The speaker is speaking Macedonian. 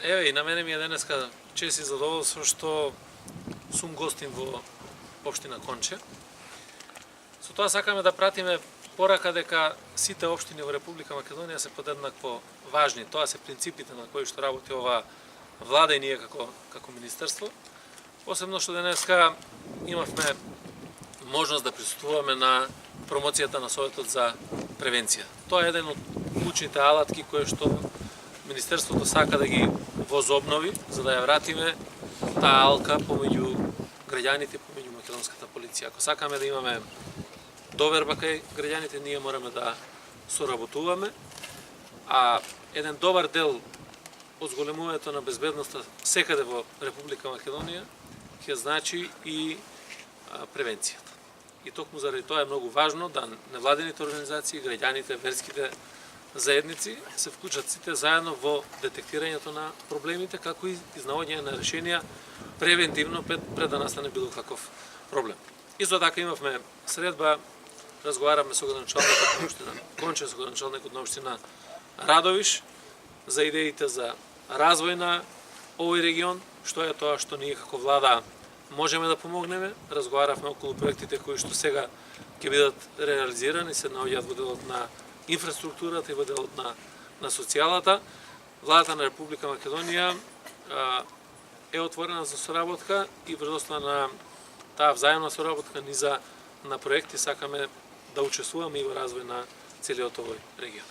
Еве и на мене ми е денеска чест и задоволство што сум гостин во општина Конче. Со тоа сакаме да пратиме порака дека сите општини во Република Македонија се подеднакво важни. Тоа се принципите на кои што работи оваа влада и ние како министерство. Посебно што денеска имавме можност да присуствуваме на промоцијата на Советот за превенција. Тоа е еден од клучните алатки кои што Министерството сака да ги возобнови, за да ја вратиме таа алка помеѓу граѓаните, помеѓу македонската полиција. Ако сакаме да имаме доверба кај граѓаните, ние мораме да соработуваме, а еден добар дел од зголемувањето на безбедноста секаде во Република Македонија ќе значи и превенцијата. И токму заради тоа е многу важно да невладените организации, граѓаните, верските заедници се вклучат сите заедно во детектирањето на проблемите, како и изнаоѓање на решенија превентивно пред да настане било каков проблем. Исто така имавме средба, разговаравме со градоначалникот на општина Конче, со градоначалникот на општина Радовиш за идеите за развој на овој регион, што е тоа што ние како влада можеме да помогнеме. Разговаравме околу проектите кои што сега ќе бидат реализирани, се наоѓаат во делот на инфраструктурата и во делот на социјалата. Владата на Република Македонија е отворена за соработка и врз основа на таа взаемна соработка низа на проекти сакаме да учествуваме и во развој на целиот овој регион.